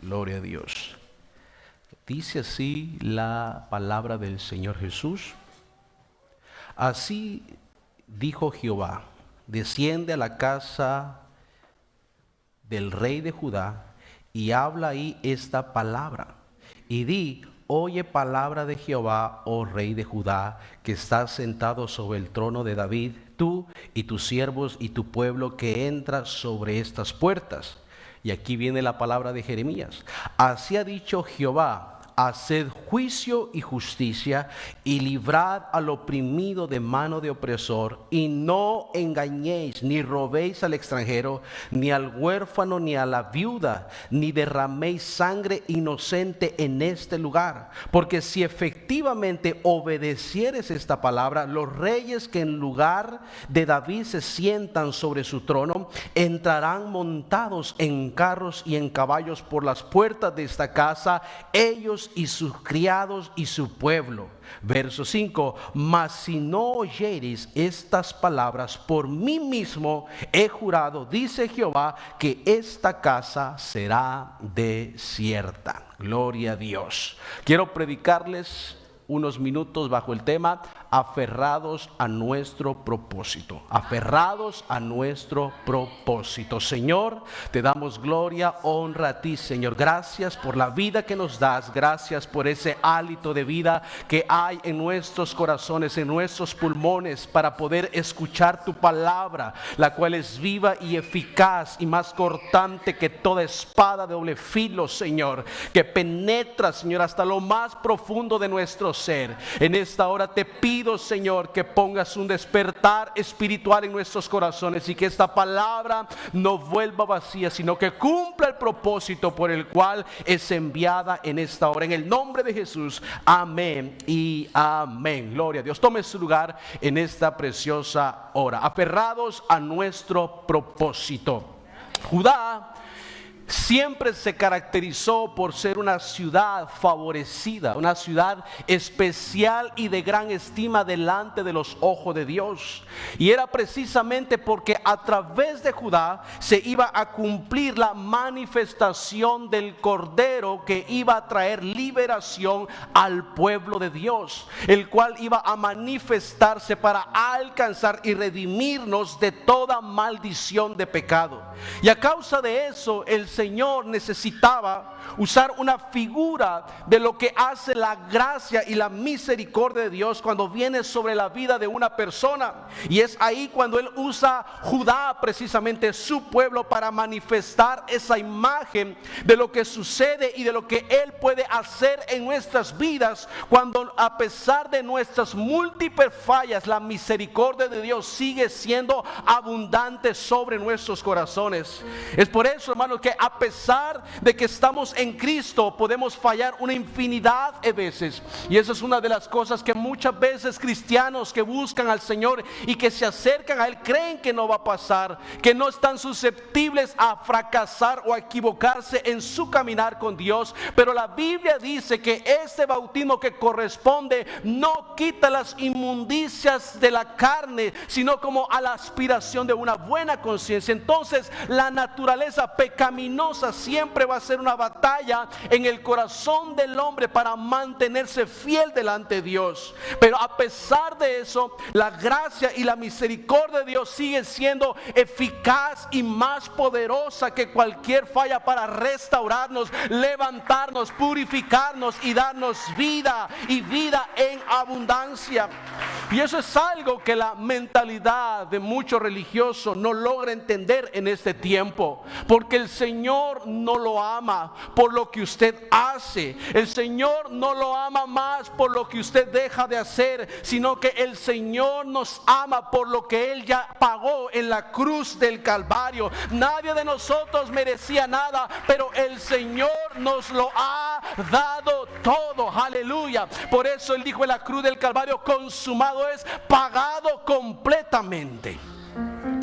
Gloria a Dios. Dice así la palabra del Señor Jesús. Así dijo Jehová: desciende a la casa del rey de Judá y habla ahí esta palabra. Y di: oye palabra de Jehová, oh rey de Judá, que estás sentado sobre el trono de David, tú y tus siervos y tu pueblo que entra sobre estas puertas. Y aquí viene la palabra de Jeremías. Así ha dicho Jehová: haced juicio y justicia, y librad al oprimido de mano de opresor, y no engañéis, ni robéis al extranjero, ni al huérfano, ni a la viuda, ni derraméis sangre inocente en este lugar. Porque si efectivamente obedecieres esta palabra, los reyes que en lugar de David se sientan sobre su trono, entrarán montados en carros y en caballos por las puertas de esta casa, ellos y sus criados y su pueblo. Verso 5: mas si no oyereis estas palabras, por mí mismo he jurado, dice Jehová, que esta casa será desierta. Gloria a Dios. Quiero predicarles unos minutos bajo el tema: aferrados a nuestro propósito. Aferrados a nuestro propósito. Señor, te damos gloria, honra a ti, Señor. Gracias por la vida que nos das. Gracias por ese hálito de vida que hay en nuestros corazones, en nuestros pulmones, para poder escuchar tu palabra, la cual es viva y eficaz y más cortante que toda espada de doble filo, Señor, que penetra, Señor, hasta lo más profundo de nuestro ser. En esta hora te pido, Señor, que pongas un despertar espiritual en nuestros corazones y que esta palabra no vuelva vacía, sino que cumpla el propósito por el cual es enviada en esta hora. En el nombre de Jesús, amén y amén. Gloria a Dios. Tome su lugar en esta preciosa hora. Aferrados a nuestro propósito. Judá siempre se caracterizó por ser una ciudad favorecida, una ciudad especial y de gran estima delante de los ojos de Dios. Y era precisamente porque a través de Judá se iba a cumplir la manifestación del Cordero que iba a traer liberación al pueblo de Dios, el cual iba a manifestarse para alcanzar y redimirnos de toda maldición de pecado. Y a causa de eso, el Señor necesitaba usar una figura de lo que hace la gracia y la misericordia de Dios cuando viene sobre la vida de una persona. Y es ahí cuando Él usa Judá, precisamente su pueblo, para manifestar esa imagen de lo que sucede y de lo que Él puede hacer en nuestras vidas cuando, a pesar de nuestras múltiples fallas, la misericordia de Dios sigue siendo abundante sobre nuestros corazones. Es por eso, hermanos, que a pesar de que estamos en Cristo, podemos fallar una infinidad de veces. Y esa es una de las cosas que muchas veces cristianos que buscan al Señor y que se acercan a Él creen que no va a pasar, que no están susceptibles a fracasar o a equivocarse en su caminar con Dios. Pero la Biblia dice que este bautismo que corresponde no quita las inmundicias de la carne, sino como a la aspiración de una buena conciencia. Entonces la naturaleza pecaminosa siempre va a ser una batalla en el corazón del hombre para mantenerse fiel delante de Dios. Pero a pesar de eso, la gracia y la misericordia de Dios sigue siendo eficaz y más poderosa que cualquier falla para restaurarnos, levantarnos, purificarnos y darnos vida, y vida en abundancia. Y eso es algo que la mentalidad de muchos religiosos no logra entender en este tiempo, porque el Señor no lo ama por lo que usted hace. El Señor no lo ama más por lo que usted deja de hacer, sino que el Señor nos ama por lo que Él ya pagó en la cruz del Calvario. Nadie de nosotros merecía nada, pero el Señor nos lo ha dado todo. Aleluya. Por eso Él dijo en la cruz del Calvario: consumado es, pagado completamente.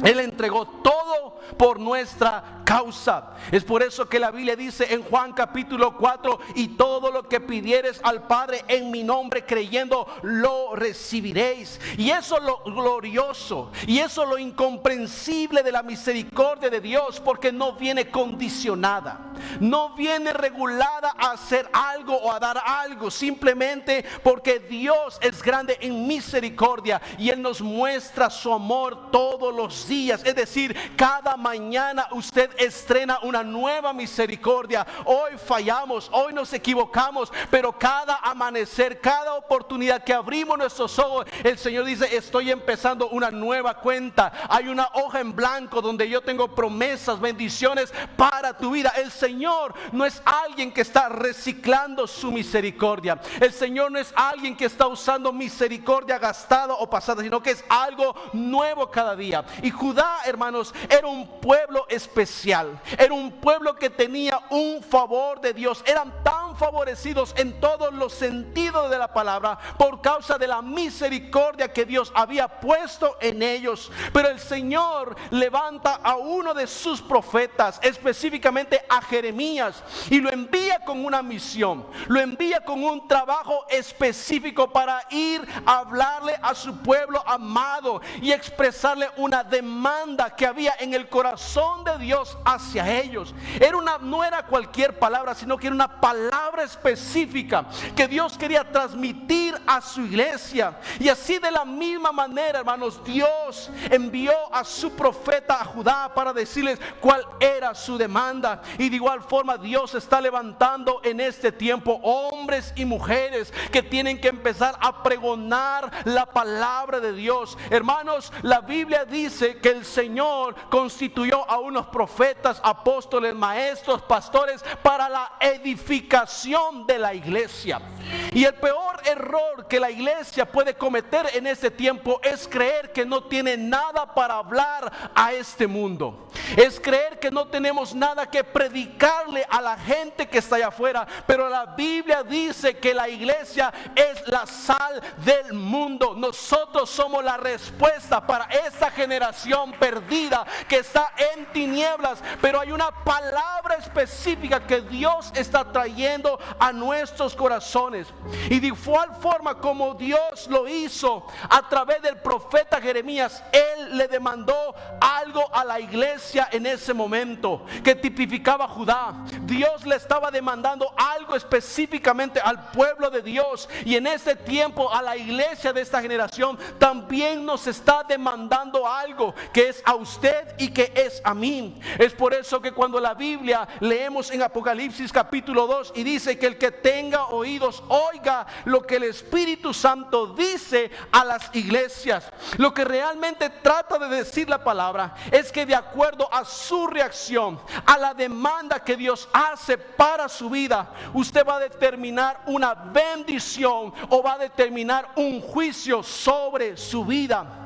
Él entregó todo por nuestra causa. Es por eso que la Biblia dice en Juan capítulo 4: y todo lo que pidieres al Padre en mi nombre creyendo, lo recibiréis. Y eso es lo glorioso, y eso es lo incomprensible de la misericordia de Dios, porque no viene condicionada, no viene regulada a hacer algo o a dar algo, simplemente porque Dios es grande en misericordia y Él nos muestra su amor todos los días. Es decir, cada mañana usted estrena una nueva misericordia. Hoy fallamos, hoy nos equivocamos, pero cada amanecer, cada oportunidad que abrimos nuestros ojos, el Señor dice: estoy empezando una nueva cuenta. Hay una hoja en blanco donde yo tengo promesas, bendiciones para tu vida. El Señor no es alguien que está reciclando su misericordia. El Señor no es alguien que está usando misericordia gastada o pasada, sino que es algo nuevo cada día. Y Judá, hermanos, era un pueblo especial, era un pueblo que tenía un favor de Dios. Eran tan favorecidos en todos los sentidos de la palabra por causa de la misericordia que Dios había puesto en ellos. Pero el Señor levanta a uno de sus profetas, específicamente a Jeremías, y lo envía con una misión, lo envía con un trabajo específico para ir a hablarle a su pueblo amado y expresarle una demanda que había en el corazón de Dios hacia ellos. No era cualquier palabra, sino que era una palabra específica que Dios quería transmitir a su iglesia. Y así, de la misma manera, hermanos, Dios envió a su profeta a Judá para decirles cuál era su demanda. Y de igual forma, Dios está levantando en este tiempo hombres y mujeres que tienen que empezar a pregonar la palabra de Dios. Hermanos, la Biblia dice que el Señor constituyó a unos profetas, apóstoles, maestros, pastores para la edificación de la iglesia. Y el peor error que la iglesia puede cometer en este tiempo es creer que no tiene nada para hablar a este mundo. Es creer que no tenemos nada que predicarle a la gente que está allá afuera. Pero la Biblia dice que la iglesia es la sal del mundo. Nosotros somos la respuesta para esta generación perdida que está en tinieblas. Pero hay una palabra específica que Dios está trayendo a nuestros corazones. Y de igual forma como Dios lo hizo a través del profeta Jeremías, Él le demandó algo a la iglesia en ese momento que tipificaba a Judá. Dios le estaba demandando algo específicamente al pueblo de Dios, y en este tiempo a la iglesia de esta generación también nos está demandando algo que es a usted y que es a mí. Es por eso que cuando la Biblia leemos en Apocalipsis capítulo 2 y dice que el que tenga oídos oiga lo que el Espíritu Santo dice a las iglesias, lo que realmente trata de decir la palabra es que de acuerdo a su reacción a la demanda que Dios hace para su vida, usted va a determinar una bendición o va a determinar un juicio sobre su vida.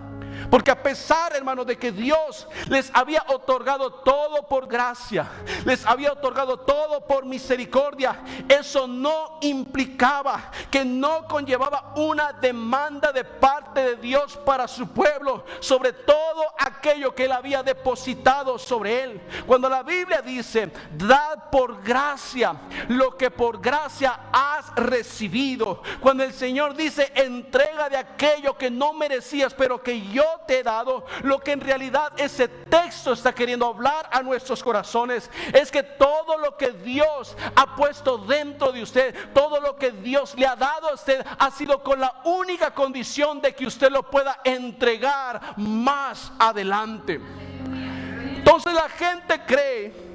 Porque a pesar, hermanos, de que Dios les había otorgado todo por gracia, les había otorgado todo por misericordia, eso no implicaba, que no conllevaba una demanda de parte de Dios para su pueblo, sobre todo aquello que Él había depositado sobre él. Cuando la Biblia dice: dad por gracia lo que por gracia has recibido, cuando el Señor dice: entrega de aquello que no merecías, pero que yo te he dado, lo que en realidad ese texto está queriendo hablar a nuestros corazones es que todo lo que Dios ha puesto dentro de usted, todo lo que Dios le ha dado a usted, ha sido con la única condición de que usted lo pueda entregar más adelante. Entonces la gente cree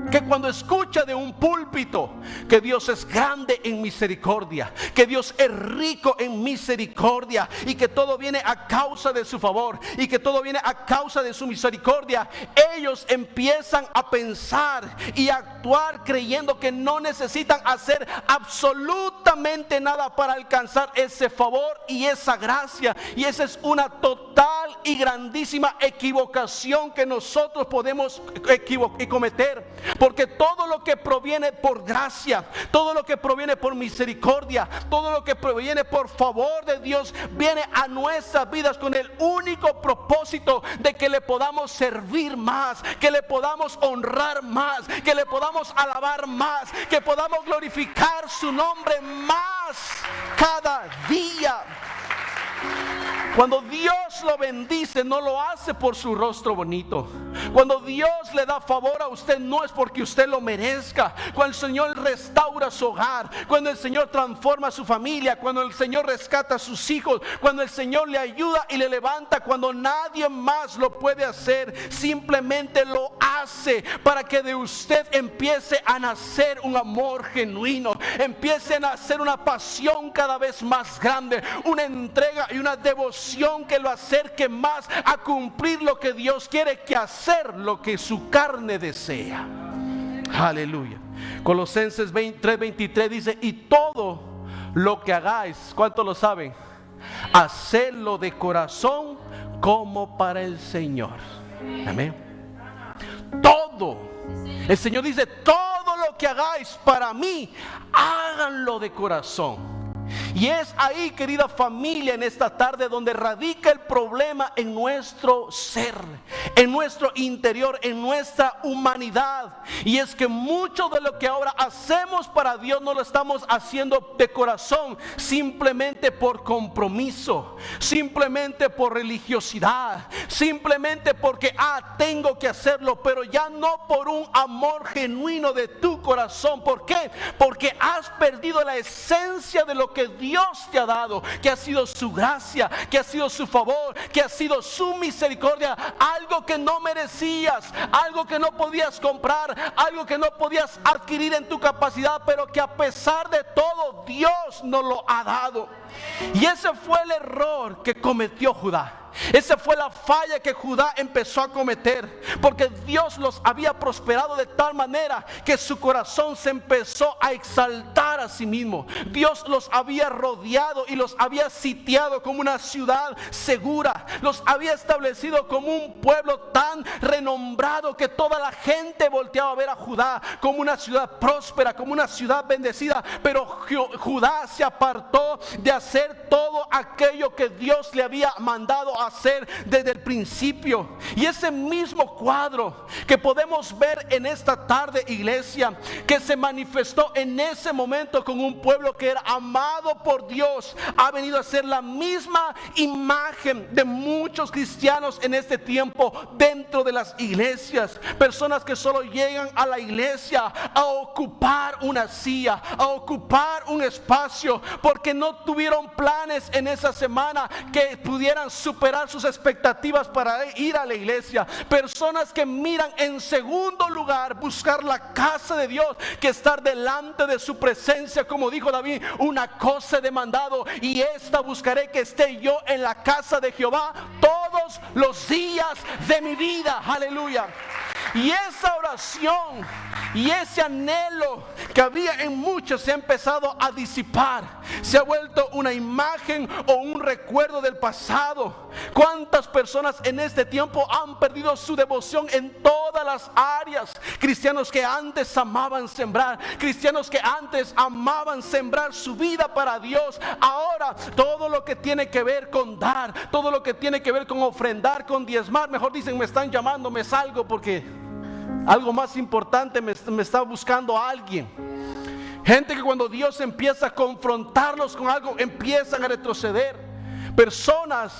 que cuando escucha de un púlpito que Dios es grande en misericordia, que Dios es rico en misericordia y que todo viene a causa de su favor y que todo viene a causa de su misericordia, ellos empiezan a pensar y a actuar creyendo que no necesitan hacer absolutamente nada para alcanzar ese favor y esa gracia. Y esa es una total y grandísima equivocación que nosotros podemos cometer. Porque todo lo que proviene por gracia, todo lo que proviene por misericordia, todo lo que proviene por favor de Dios, viene a nuestras vidas con el único propósito de que le podamos servir más, que le podamos honrar más, que le podamos alabar más, que podamos glorificar su nombre más cada día. Cuando Dios lo bendice, no lo hace por su rostro bonito. Cuando Dios le da favor a usted, no es porque usted lo merezca. Cuando el Señor restaura su hogar, cuando el Señor transforma su familia, cuando el Señor rescata a sus hijos, cuando el Señor le ayuda y le levanta, cuando nadie más lo puede hacer, simplemente lo hace para que de usted empiece a nacer un amor genuino, empiece a nacer una pasión cada vez más grande, una entrega y una devoción que lo acerque más a cumplir lo que Dios quiere que hacer lo que su carne desea. Aleluya. Colosenses 3:23 dice: y todo lo que hagáis, ¿cuántos lo saben? Hacedlo de corazón como para el Señor. Amén. Todo. El Señor dice: todo lo que hagáis para mí, háganlo de corazón. Y es ahí, querida familia, en esta tarde donde radica el problema en nuestro ser, en nuestro interior, en nuestra humanidad. Y es que mucho de lo que ahora hacemos para Dios no lo estamos haciendo de corazón, simplemente por compromiso, simplemente por religiosidad, simplemente porque tengo que hacerlo, pero ya no por un amor genuino de tu corazón. ¿Por qué? Porque has perdido la esencia de lo que Dios te ha dado, que ha sido su gracia, que ha sido su favor, que ha sido su misericordia. Algo que no merecías, algo que no podías comprar, algo que no podías adquirir en tu capacidad, pero que a pesar de todo Dios nos lo ha dado. Y ese fue el error que cometió Judá. Esa fue la falla que Judá empezó a cometer, porque Dios los había prosperado de tal manera que su corazón se empezó a exaltar a sí mismo. Dios los había rodeado y los había sitiado como una ciudad segura. Los había establecido como un pueblo tan renombrado que toda la gente volteaba a ver a Judá como una ciudad próspera, como una ciudad bendecida. Pero Judá se apartó de hacer todo aquello que Dios le había mandado a hacer desde el principio. Y ese mismo cuadro que podemos ver en esta tarde, iglesia, que se manifestó en ese momento con un pueblo que era amado por Dios, ha venido a ser la misma imagen de muchos cristianos en este tiempo dentro de las iglesias. Personas que solo llegan a la iglesia a ocupar una silla, a ocupar un espacio, porque no tuvieron planes en esa semana que pudieran superar sus expectativas para ir a la iglesia. Personas que miran en segundo lugar buscar la casa de Dios que estar delante de su presencia, como dijo David: una cosa he demandado, y esta buscaré, que esté yo en la casa de Jehová todos los días de mi vida. Aleluya. Y esa oración y ese anhelo que había en muchos se ha empezado a disipar. Se ha vuelto una imagen o un recuerdo del pasado. ¿Cuántas personas en este tiempo han perdido su devoción en todas las áreas? Cristianos que antes amaban sembrar, cristianos que antes amaban sembrar su vida para Dios, ahora todo lo que tiene que ver con dar, todo lo que tiene que ver con ofrendar, con diezmar, mejor dicen: me están llamando, me salgo porque algo más importante me está buscando alguien. Gente que cuando Dios empieza a confrontarlos con algo, empiezan a retroceder. Personas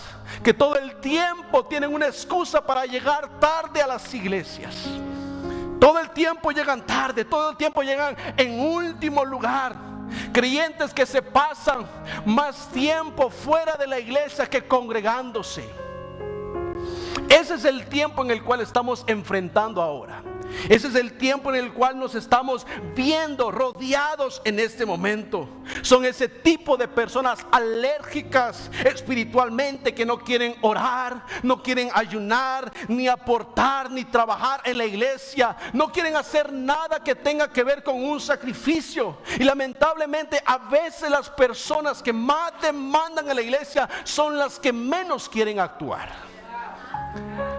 que todo el tiempo tienen una excusa para llegar tarde a las iglesias. Todo el tiempo llegan tarde, todo el tiempo llegan en último lugar. Creyentes que se pasan más tiempo fuera de la iglesia que congregándose. Ese es el tiempo en el cual estamos enfrentando ahora. Ese es el tiempo en el cual nos estamos viendo rodeados en este momento. Son ese tipo de personas alérgicas espiritualmente, que no quieren orar, no quieren ayunar, ni aportar, ni trabajar en la iglesia. No quieren hacer nada que tenga que ver con un sacrificio. Y lamentablemente a veces las personas que más demandan en la iglesia son las que menos quieren actuar.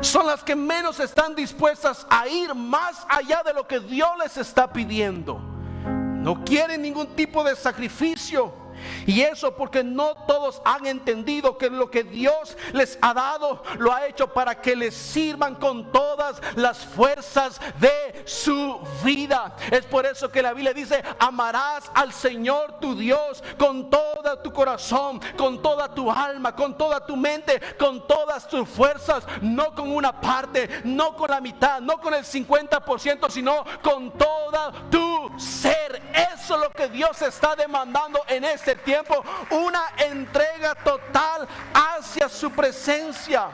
son las que menos están dispuestas a ir más allá de lo que Dios les está pidiendo. No quieren ningún tipo de sacrificio. Y eso porque no todos han entendido que lo que Dios les ha dado lo ha hecho para que les sirvan con todas las fuerzas de su vida. Es por eso que la Biblia dice: amarás al Señor tu Dios con todo tu corazón, con toda tu alma, con toda tu mente, con todas tus fuerzas. No con una parte, no con la mitad, no con el 50%, sino con toda tu ser. Eso es lo que Dios está demandando en este tiempo, una entrega total hacia su presencia.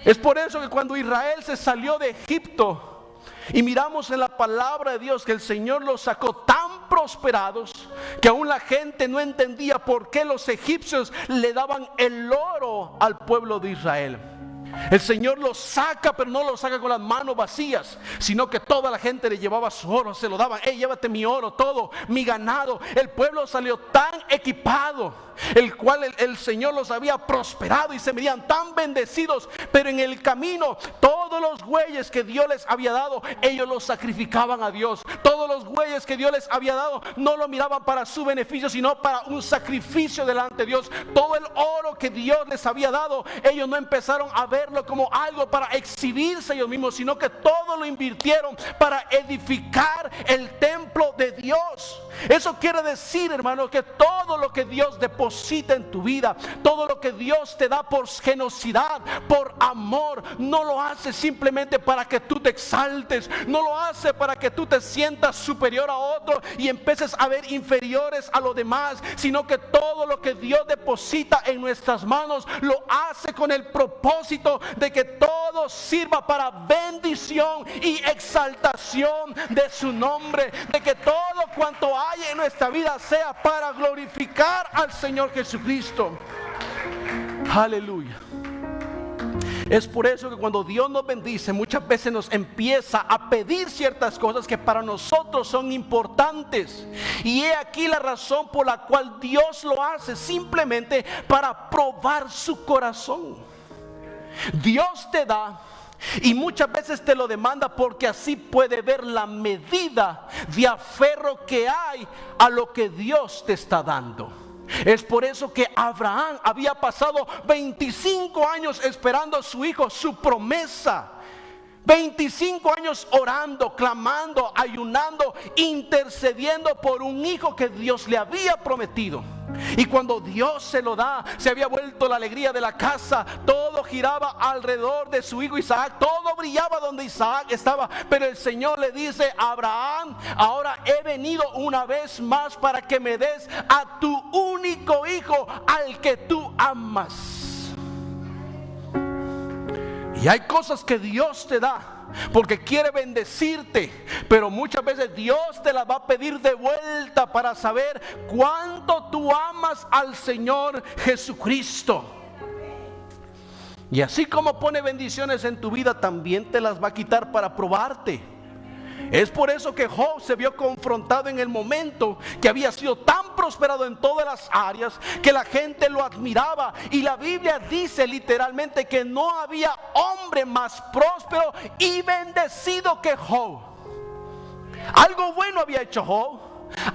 Es por eso que cuando Israel se salió de Egipto, y miramos en la palabra de Dios que el Señor los sacó tan prosperados que aún la gente no entendía por qué los egipcios le daban el oro al pueblo de Israel. El Señor los saca, pero no los saca con las manos vacías, sino que toda la gente le llevaba su oro, se lo daban. Llévate mi oro, todo, mi ganado. El pueblo salió tan equipado, el cual el Señor los había prosperado y se veían tan bendecidos. Pero en el camino, todos los bueyes que Dios les había dado, ellos los sacrificaban a Dios. Todos los bueyes que Dios les había dado, no lo miraban para su beneficio, sino para un sacrificio delante de Dios. Todo el oro que Dios les había dado, ellos no empezaron a verlo como algo para exhibirse ellos mismos, sino que todo lo invirtieron para edificar el templo de Dios. Eso quiere decir, hermano, que todo lo que Dios deposita en tu vida, todo lo que Dios te da por generosidad, por amor, no lo hace simplemente para que tú te exaltes, no lo hace para que tú te sientas superior a otro y empieces a ver inferiores a los demás, sino que todo lo que Dios deposita en nuestras manos lo hace con el propósito de que todo sirva para bendición y exaltación de su nombre, de que todo cuanto hay en nuestra vida sea para glorificar al Señor Jesucristo. Aleluya. Es por eso que cuando Dios nos bendice, muchas veces nos empieza a pedir ciertas cosas que para nosotros son importantes. Y he aquí la razón por la cual Dios lo hace, simplemente para probar su corazón. Dios te da y muchas veces te lo demanda porque así puede ver la medida de aferro que hay a lo que Dios te está dando. Es por eso que Abraham había pasado 25 años esperando a su hijo, su promesa. 25 años orando, clamando, ayunando, intercediendo por un hijo que Dios le había prometido. Y cuando Dios se lo da, se había vuelto la alegría de la casa. Todo giraba alrededor de su hijo Isaac, todo brillaba donde Isaac estaba. Pero el Señor le dice: Abraham, ahora he venido una vez más para que me des a tu único hijo, al que tú amas. Y hay cosas que Dios te da porque quiere bendecirte, pero muchas veces Dios te las va a pedir de vuelta para saber cuánto tú amas al Señor Jesucristo. Y así como pone bendiciones en tu vida, también te las va a quitar para probarte. Es por eso que Job se vio confrontado en el momento que había sido tan prosperado en todas las áreas que la gente lo admiraba. Y la Biblia dice literalmente que no había hombre más próspero y bendecido que Job. Algo bueno había hecho Job.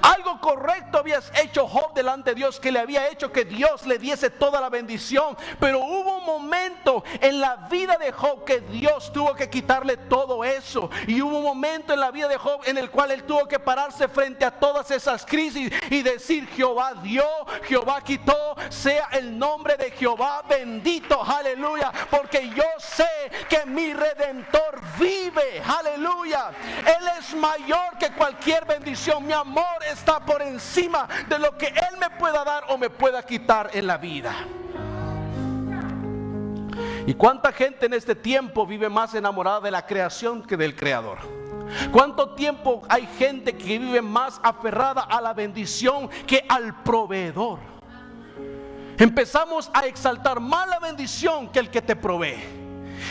Algo correcto habías hecho Job delante de Dios, que le había hecho que Dios le diese toda la bendición. Pero hubo un momento en la vida de Job que Dios tuvo que quitarle todo eso. Y hubo un momento en la vida de Job en el cual él tuvo que pararse frente a todas esas crisis y decir: Jehová dio, Jehová quitó, sea el nombre de Jehová bendito. Aleluya, porque yo sé que mi Redentor vive. Aleluya, Él es mayor que cualquier bendición. Mi amor está por encima de lo que Él me pueda dar o me pueda quitar en la vida. ¿Y cuánta gente en este tiempo vive más enamorada de la creación que del Creador? ¿Cuánto tiempo hay gente que vive más aferrada a la bendición que al proveedor? Empezamos a exaltar más la bendición que el que te provee.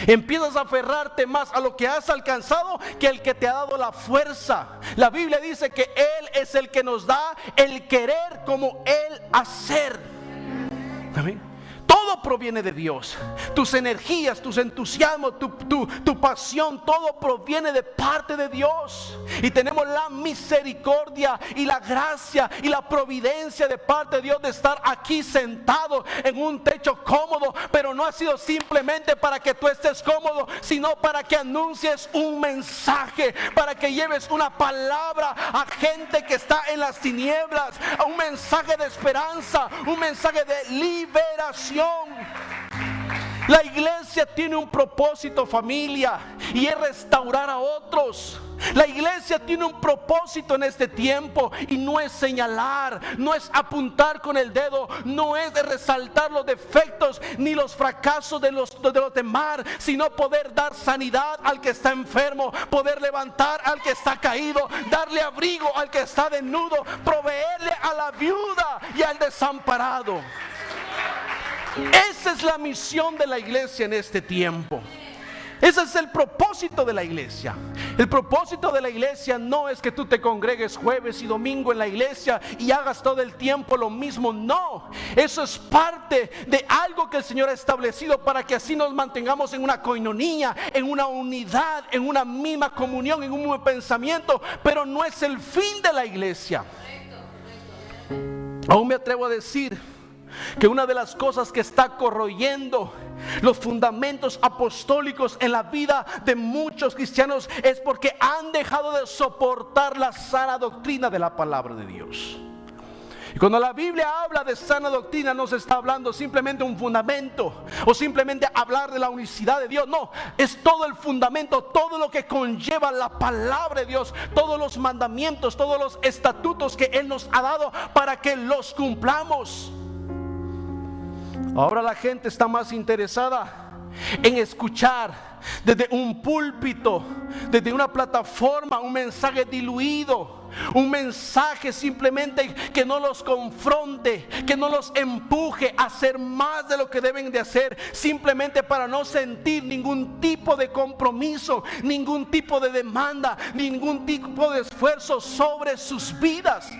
Empiezas a aferrarte más a lo que has alcanzado que el que te ha dado la fuerza. La Biblia dice que Él es el que nos da el querer como el hacer. Amén. Todo todo proviene de Dios. Tus energías, tus entusiasmos, tu pasión, todo proviene de parte de Dios. Y tenemos la misericordia y la gracia y la providencia de parte de Dios de estar aquí sentado en un techo cómodo. Pero no ha sido simplemente para que tú estés cómodo, sino para que anuncies un mensaje, para que lleves una palabra a gente que está en las tinieblas, a un mensaje de esperanza, un mensaje de liberación. La iglesia tiene un propósito, familia, y es restaurar a otros. La iglesia tiene un propósito en este tiempo, y no es señalar, no es apuntar con el dedo, no es de resaltar los defectos ni los fracasos de los demás, sino poder dar sanidad al que está enfermo, poder levantar al que está caído, darle abrigo al que está desnudo, proveerle a la viuda y al desamparado. Esa es la misión de la iglesia en este tiempo. Ese es el propósito de la iglesia. El propósito de la iglesia no es que tú te congregues jueves y domingo en la iglesia y hagas todo el tiempo lo mismo. No, eso es parte de algo que el Señor ha establecido para que así nos mantengamos en una coinonía, en una unidad, en una misma comunión, en un mismo pensamiento. Pero no es el fin de la iglesia. Aún me atrevo a decir que una de las cosas que está corroyendo los fundamentos apostólicos en la vida de muchos cristianos es porque han dejado de soportar la sana doctrina de la palabra de Dios. Y cuando la Biblia habla de sana doctrina, no se está hablando simplemente un fundamento o simplemente hablar de la unicidad de Dios. No, es todo el fundamento, todo lo que conlleva la palabra de Dios, todos los mandamientos, todos los estatutos que Él nos ha dado para que los cumplamos. Ahora la gente está más interesada en escuchar desde un púlpito, desde una plataforma, un mensaje diluido, un mensaje simplemente que no los confronte, que no los empuje a hacer más de lo que deben de hacer, simplemente para no sentir ningún tipo de compromiso, ningún tipo de demanda, ningún tipo de esfuerzo sobre sus vidas.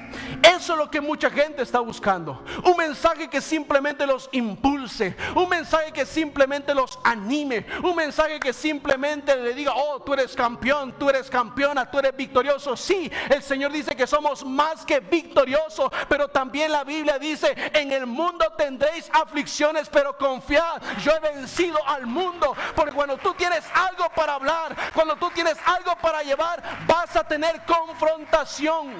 Eso es lo que mucha gente está buscando. Un mensaje que simplemente los impulse, un mensaje que simplemente los anime, un mensaje que simplemente le diga: oh, tú eres campeón, tú eres campeona, tú eres victorioso. Sí, el Señor dice que somos más que victoriosos, pero también la Biblia dice: en el mundo tendréis aflicciones, pero confiad, yo he vencido al mundo. Porque cuando tú tienes algo para hablar, cuando tú tienes algo para llevar, vas a tener confrontación.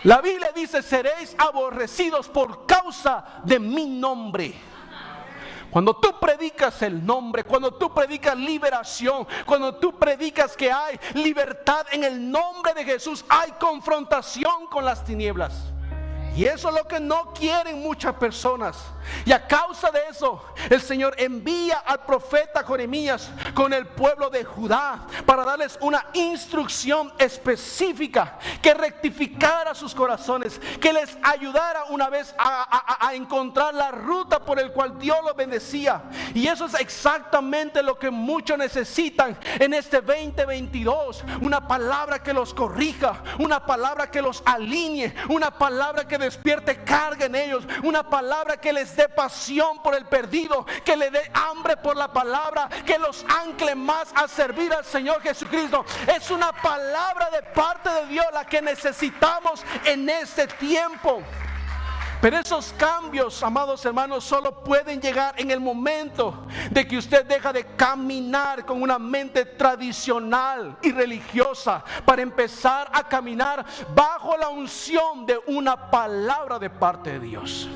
La Biblia dice: seréis aborrecidos por causa de mi nombre. Cuando tú predicas el nombre, cuando tú predicas liberación, cuando tú predicas que hay libertad en el nombre de Jesús, hay confrontación con las tinieblas. Y eso es lo que no quieren muchas personas. Y a causa de eso, el Señor envía al profeta Jeremías con el pueblo de Judá para darles una instrucción específica que rectificara sus corazones, que les ayudara una vez a encontrar la ruta por el cual Dios los bendecía. Y eso es exactamente lo que muchos necesitan en este 2022. Una palabra que los corrija, una palabra que los alinee, una palabra que despierte carga en ellos, una palabra que les dé pasión por el perdido, que le dé hambre por la palabra, que los ancle más a servir al Señor Jesucristo. Es una palabra de parte de Dios la que necesitamos en este tiempo. Pero esos cambios, amados hermanos, solo pueden llegar en el momento de que usted deja de caminar con una mente tradicional y religiosa para empezar a caminar bajo la unción de una palabra de parte de Dios.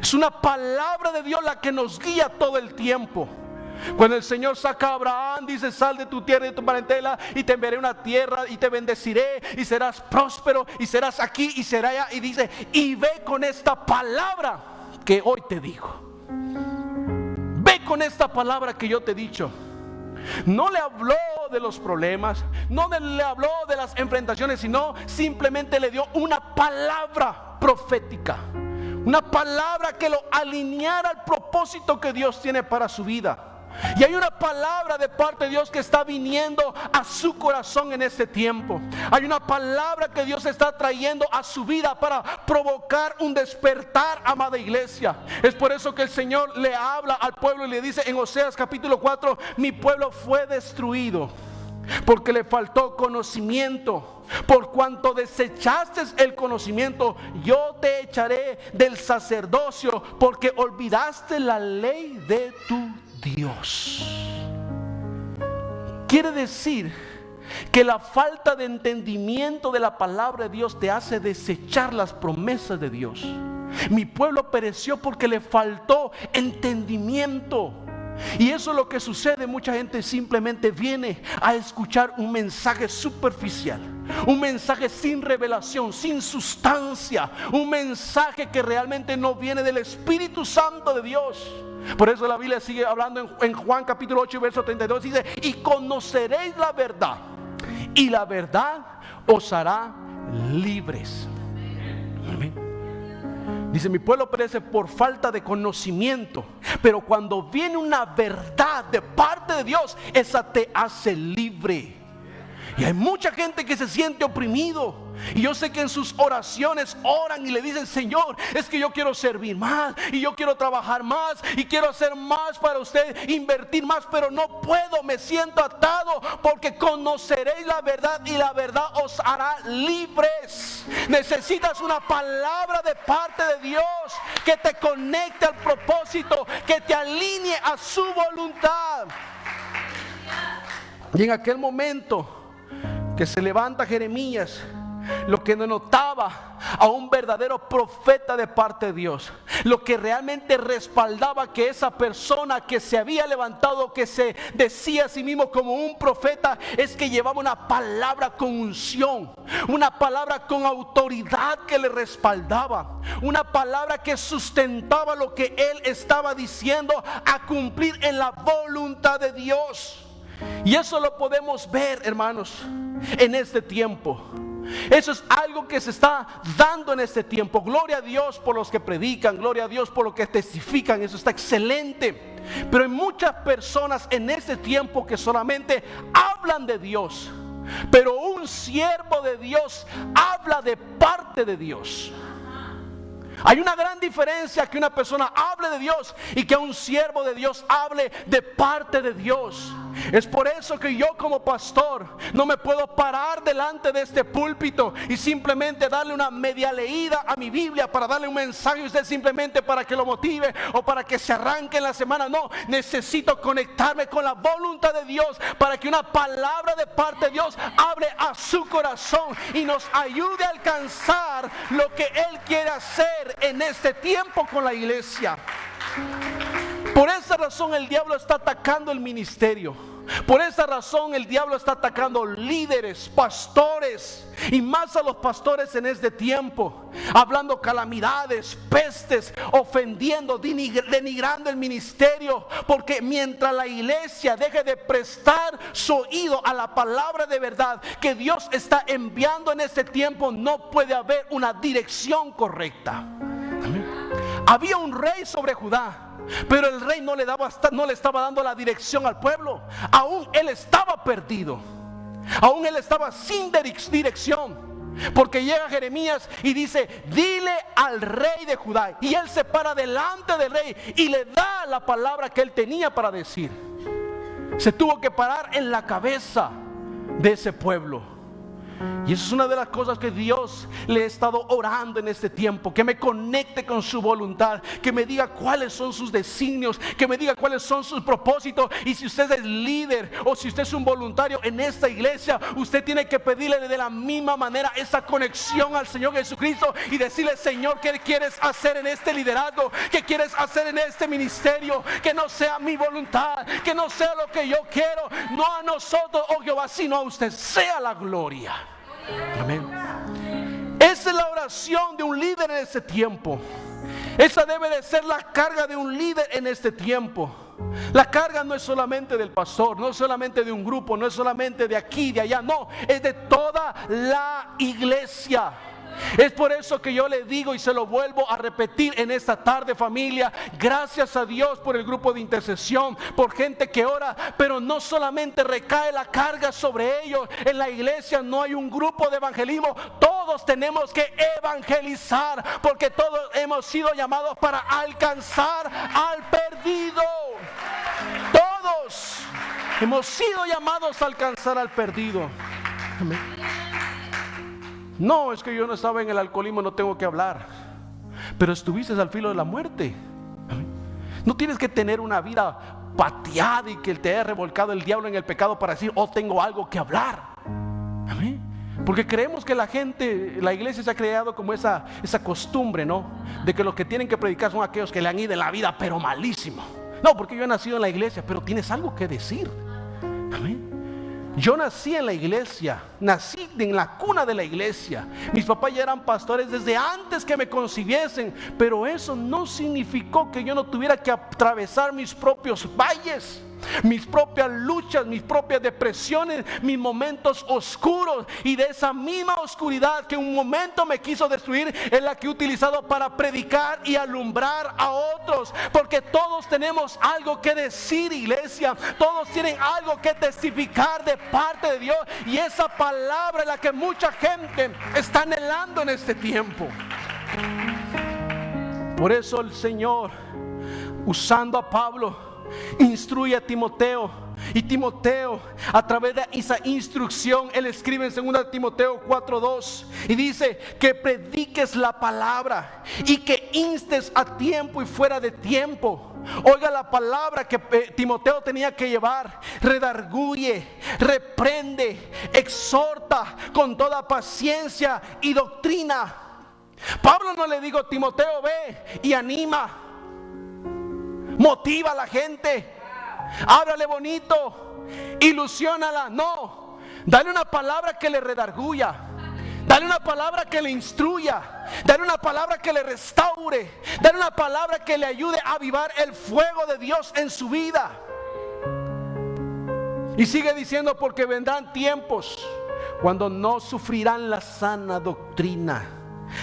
Es una palabra de Dios la que nos guía todo el tiempo. Cuando el Señor saca a Abraham, dice: sal de tu tierra y de tu parentela y te enviaré una tierra y te bendeciré y serás próspero y serás aquí y será allá. Y dice: y ve con esta palabra que hoy te digo. Ve con esta palabra que yo te he dicho. No le habló de los problemas, no le habló de las enfrentaciones, sino simplemente le dio una palabra profética. Una palabra que lo alineara al propósito que Dios tiene para su vida. Y hay una palabra de parte de Dios que está viniendo a su corazón en este tiempo. Hay una palabra que Dios está trayendo a su vida para provocar un despertar, amada iglesia. Es por eso que el Señor le habla al pueblo y le dice en Oseas capítulo 4: mi pueblo fue destruido porque le faltó conocimiento. Por cuanto desechaste el conocimiento, yo te echaré del sacerdocio, porque olvidaste la ley de tu Dios. Quiere decir que la falta de entendimiento de la palabra de Dios te hace desechar las promesas de Dios. Mi pueblo pereció porque le faltó entendimiento. Y eso es lo que sucede. Mucha gente simplemente viene a escuchar un mensaje superficial, un mensaje sin revelación, sin sustancia, un mensaje que realmente no viene del Espíritu Santo de Dios. Por eso la Biblia sigue hablando en Juan capítulo 8 verso 32, dice: y conoceréis la verdad, y la verdad os hará libres. Amén. Dice: mi pueblo perece por falta de conocimiento, pero cuando viene una verdad de parte de Dios, esa te hace libre. Y hay mucha gente que se siente oprimido. Y yo sé que en sus oraciones oran y le dicen: Señor, es que yo quiero servir más, y yo quiero trabajar más, y quiero hacer más para usted, invertir más, pero no puedo, me siento atado, porque conoceréis la verdad y la verdad os hará libres. Necesitas una palabra de parte de Dios que te conecte al propósito, que te alinee a su voluntad. Y en aquel momento que se levanta Jeremías, lo que denotaba a un verdadero profeta de parte de Dios, lo que realmente respaldaba que esa persona que se había levantado, que se decía a sí mismo como un profeta, es que llevaba una palabra con unción, una palabra con autoridad que le respaldaba, una palabra que sustentaba lo que él estaba diciendo a cumplir en la voluntad de Dios. Y eso lo podemos ver, hermanos, en este tiempo. Eso es algo que se está dando en este tiempo. Gloria a Dios por los que predican, gloria a Dios por los que testifican. Eso está excelente. Pero hay muchas personas en este tiempo que solamente hablan de Dios, pero un siervo de Dios habla de parte de Dios. Hay una gran diferencia que una persona hable de Dios y que un siervo de Dios hable de parte de Dios. Es por eso que yo como pastor no me puedo parar delante de este púlpito y simplemente darle una media leída a mi Biblia para darle un mensaje a usted simplemente para que lo motive o para que se arranque en la semana. No, necesito conectarme con la voluntad de Dios para que una palabra de parte de Dios hable a su corazón y nos ayude a alcanzar lo que Él quiere hacer en este tiempo con la iglesia. Por esa razón el diablo está atacando el ministerio. Por esa razón el diablo está atacando líderes, pastores, y más a los pastores en este tiempo, hablando calamidades, pestes, ofendiendo, denigrando el ministerio. Porque mientras la iglesia deje de prestar su oído a la palabra de verdad que Dios está enviando en este tiempo, no puede haber una dirección correcta. Amén. Había un rey sobre Judá, pero el rey no le estaba dando la dirección al pueblo. Aún él estaba perdido, aún él estaba sin dirección. Porque llega Jeremías y dice: dile al rey de Judá. Y él se para delante del rey y le da la palabra que él tenía para decir. Se tuvo que parar en la cabeza de ese pueblo. Y eso es una de las cosas que Dios le ha estado orando en este tiempo: que me conecte con su voluntad, que me diga cuáles son sus designios, que me diga cuáles son sus propósitos. Y si usted es líder o si usted es un voluntario en esta iglesia, usted tiene que pedirle de la misma manera esa conexión al Señor Jesucristo y decirle: Señor, ¿qué quieres hacer en este liderazgo? ¿Qué quieres hacer en este ministerio? Que no sea mi voluntad, que no sea lo que yo quiero, no a nosotros, oh Jehová, sino a usted sea la gloria. Amén. Esa es la oración de un líder en este tiempo. Esa debe de ser la carga de un líder en este tiempo. La carga no es solamente del pastor, no es solamente de un grupo, no es solamente de aquí, de allá, no, es de toda la iglesia. Es por eso que yo le digo y se lo vuelvo a repetir en esta tarde, familia. Gracias a Dios por el grupo de intercesión, por gente que ora, pero no solamente recae la carga sobre ellos. En la iglesia no hay un grupo de evangelismo. Todos tenemos que evangelizar, porque todos hemos sido llamados para alcanzar al perdido. Todos hemos sido llamados a alcanzar al perdido. Amén. No, es que yo no estaba en el alcoholismo, no tengo que hablar. Pero estuviste al filo de la muerte. Amén. No tienes que tener una vida pateada y que te haya revolcado el diablo en el pecado para decir, oh, tengo algo que hablar. Amén. Porque creemos que la iglesia se ha creado como esa costumbre, ¿no? De que los que tienen que predicar son aquellos que le han ido en la vida, pero malísimo. No, porque yo he nacido en la iglesia, pero tienes algo que decir. Amén. Yo nací en la iglesia, nací en la cuna de la iglesia. Mis papás ya eran pastores desde antes que me concibiesen, pero eso no significó que yo no tuviera que atravesar mis propios valles, mis propias luchas, mis propias depresiones, mis momentos oscuros. Y de esa misma oscuridad que un momento me quiso destruir, es la que he utilizado para predicar y alumbrar a otros. Porque todos tenemos algo que decir, iglesia. Todos tienen algo que testificar de parte de Dios, y esa palabra es la que mucha gente está anhelando en este tiempo. Por eso el Señor, usando a Pablo, instruye a Timoteo, y Timoteo, a través de esa instrucción, él escribe en 2 Timoteo 4:2 y dice que prediques la palabra y que instes a tiempo y fuera de tiempo. Oiga la palabra que Timoteo tenía que llevar: redarguye, reprende, exhorta con toda paciencia y doctrina. Pablo no le dijo, Timoteo, ve y anima, motiva a la gente, háblale bonito, ilusiónala. No, dale una palabra que le redarguya, dale una palabra que le instruya, dale una palabra que le restaure, dale una palabra que le ayude a avivar el fuego de Dios en su vida. Y sigue diciendo, porque vendrán tiempos cuando no sufrirán la sana doctrina,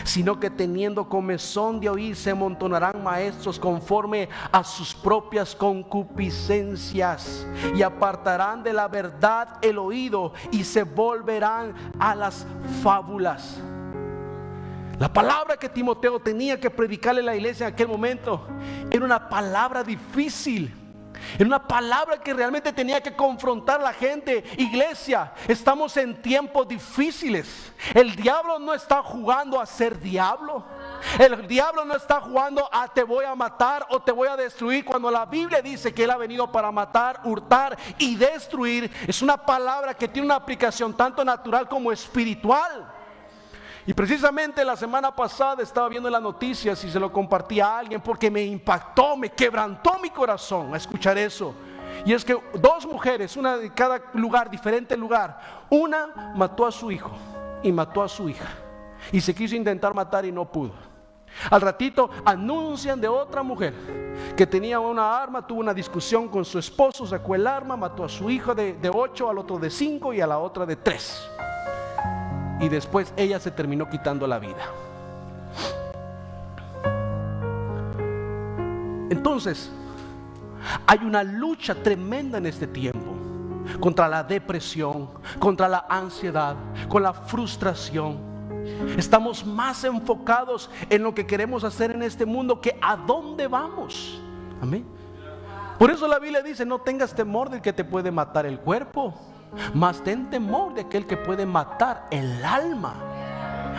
sino que teniendo comezón de oír, se amontonarán maestros conforme a sus propias concupiscencias, y apartarán de la verdad el oído y se volverán a las fábulas. La palabra que Timoteo tenía que predicarle a la iglesia en aquel momento era una palabra difícil. Era una palabra que realmente tenía que confrontar a la gente. Iglesia, estamos en tiempos difíciles. El diablo no está jugando a ser diablo. El diablo no está jugando a te voy a matar o te voy a destruir, cuando la Biblia dice que Él ha venido para matar, hurtar y destruir. Es una palabra que tiene una aplicación tanto natural como espiritual. Y precisamente la semana pasada estaba viendo las noticias y se lo compartí a alguien porque me impactó, me quebrantó mi corazón a escuchar eso. Y es que dos mujeres, una de cada lugar, diferente lugar. Una mató a su hijo y mató a su hija, y se quiso intentar matar y no pudo. Al ratito anuncian de otra mujer que tenía una arma, tuvo una discusión con su esposo, sacó el arma, mató a su hijo de 8, al otro de 5 y a la otra de 3. Y después ella se terminó quitando la vida. Entonces, hay una lucha tremenda en este tiempo contra la depresión, contra la ansiedad, con la frustración. Estamos más enfocados en lo que queremos hacer en este mundo que a dónde vamos. Amén. Por eso la Biblia dice, no tengas temor del que te puede matar el cuerpo, mas ten temor de aquel que puede matar el alma.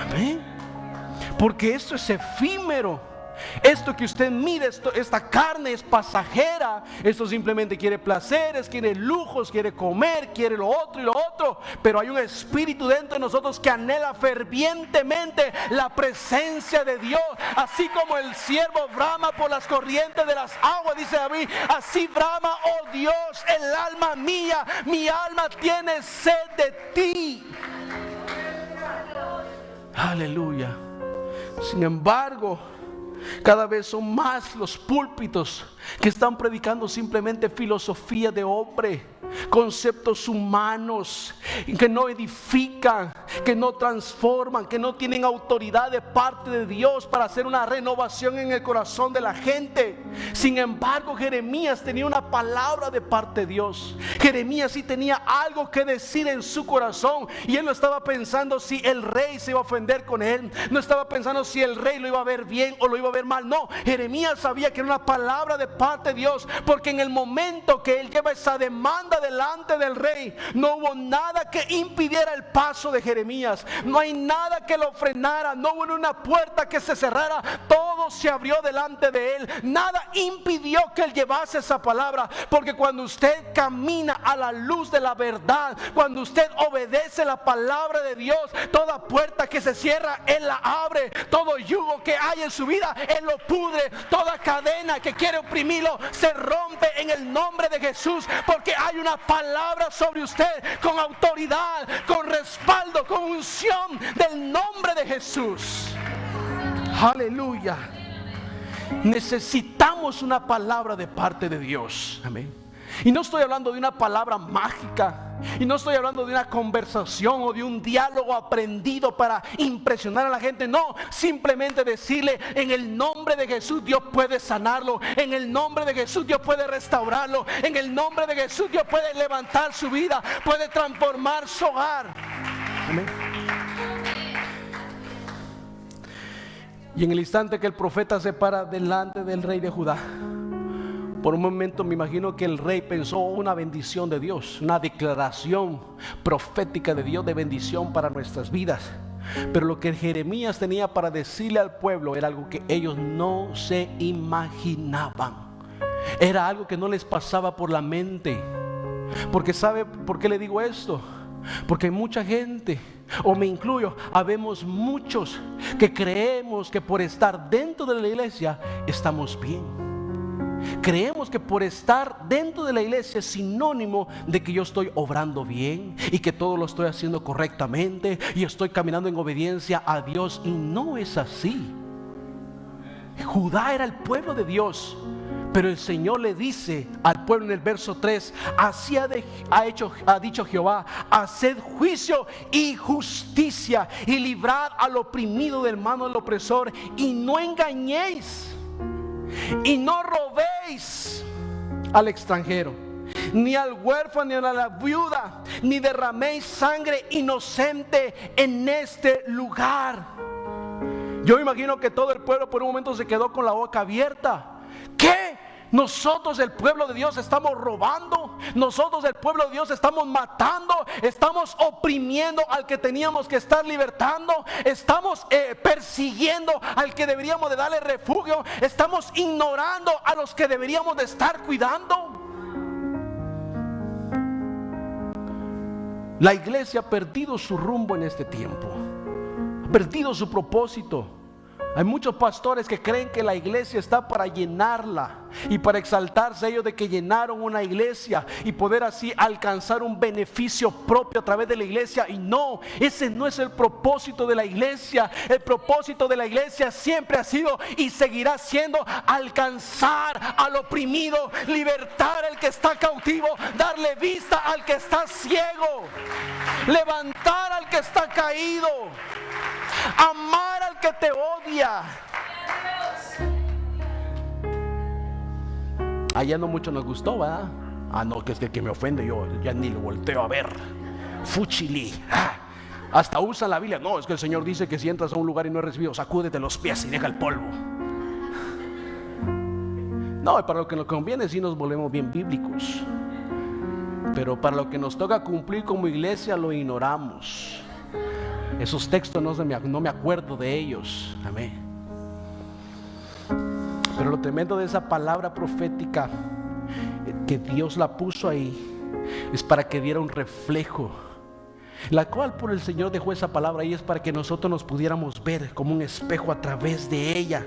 Amén. Porque esto es efímero. Esto que usted mira, esta carne es pasajera. Esto simplemente quiere placeres, quiere lujos, quiere comer, quiere lo otro y lo otro. Pero hay un espíritu dentro de nosotros que anhela fervientemente la presencia de Dios. Así como el siervo brama por las corrientes de las aguas, dice David, así brama, oh Dios, el alma mía. Mi alma tiene sed de ti. Aleluya. Sin embargo, cada vez son más los púlpitos que están predicando simplemente filosofía de hombre, conceptos humanos que no edifican, que no transforman, que no tienen autoridad de parte de Dios para hacer una renovación en el corazón de la gente. Sin embargo, Jeremías tenía una palabra de parte de Dios. Jeremías sí tenía algo que decir en su corazón, y él no estaba pensando si el rey se iba a ofender con él, no estaba pensando si el rey lo iba a ver bien o lo iba a ver mal. No, Jeremías sabía que era una palabra de parte de Dios, porque en el momento que él lleva esa demanda delante del rey, no hubo nada que impidiera el paso de Jeremías, no hay nada que lo frenara, no hubo una puerta que se cerrara, todo se abrió delante de él, nada impidió que él llevase esa palabra, porque cuando usted camina a la luz de la verdad, cuando usted obedece la palabra de Dios, toda puerta que se cierra, él la abre, todo yugo que hay en su vida, él lo pudre, toda cadena que quiere oprimirlo, se rompe en el nombre de Jesús, porque hay una palabra sobre usted, con autoridad, con respaldo, con unción del nombre de Jesús. Aleluya. Necesitamos una palabra de parte de Dios. Amén. Y no estoy hablando de una palabra mágica, y no estoy hablando de una conversación o de un diálogo aprendido para impresionar a la gente. No, simplemente decirle: en el nombre de Jesús Dios puede sanarlo, en el nombre de Jesús Dios puede restaurarlo, en el nombre de Jesús Dios puede levantar su vida, puede transformar su hogar. Amén. Y en el instante que el profeta se para delante del rey de Judá, por un momento me imagino que el rey pensó una bendición de Dios, una declaración profética de Dios de bendición para nuestras vidas. Pero lo que Jeremías tenía para decirle al pueblo era algo que ellos no se imaginaban. Era algo que no les pasaba por la mente. Porque ¿sabe por qué le digo esto? Porque hay mucha gente, o me incluyo, habemos muchos que creemos que por estar dentro de la iglesia estamos bien. Creemos que por estar dentro de la iglesia es sinónimo de que yo estoy obrando bien y que todo lo estoy haciendo correctamente y estoy caminando en obediencia a Dios, y no es así. Judá era el pueblo de Dios, pero el Señor le dice al pueblo en el verso 3: así ha dicho Jehová, haced juicio y justicia, y librad al oprimido del mano del opresor, y no engañéis, y no robéis al extranjero, ni al huérfano, ni a la viuda, ni derraméis sangre inocente en este lugar. Yo imagino que todo el pueblo por un momento se quedó con la boca abierta. ¿Qué? Nosotros, el pueblo de Dios, estamos robando, nosotros, el pueblo de Dios, estamos matando, estamos oprimiendo al que teníamos que estar libertando, estamos persiguiendo al que deberíamos de darle refugio, estamos ignorando a los que deberíamos de estar cuidando. La iglesia ha perdido su rumbo en este tiempo, ha perdido su propósito. Hay muchos pastores que creen que la iglesia está para llenarla y para exaltarse ellos de que llenaron una iglesia y poder así alcanzar un beneficio propio a través de la iglesia. Y no, ese no es el propósito de la iglesia. El propósito de la iglesia siempre ha sido y seguirá siendo alcanzar al oprimido, libertar al que está cautivo, darle vista al que está ciego, levantar al que está caído, amar al que te odia. Allá no mucho nos gustó, ¿verdad? No, que es que el que me ofende yo ya ni lo volteo a ver. Fuchili. Hasta usa la Biblia. No, es que el Señor dice que si entras a un lugar y no es recibido, sacúdete los pies y deja el polvo. No, para lo que nos conviene sí nos volvemos bien bíblicos, pero para lo que nos toca cumplir como iglesia lo ignoramos. Esos textos no me acuerdo de ellos. Amén. Pero lo tremendo de esa palabra profética, que Dios la puso ahí, es para que diera un reflejo, la cual por el Señor dejó esa palabra ahí, es para que nosotros nos pudiéramos ver como un espejo a través de ella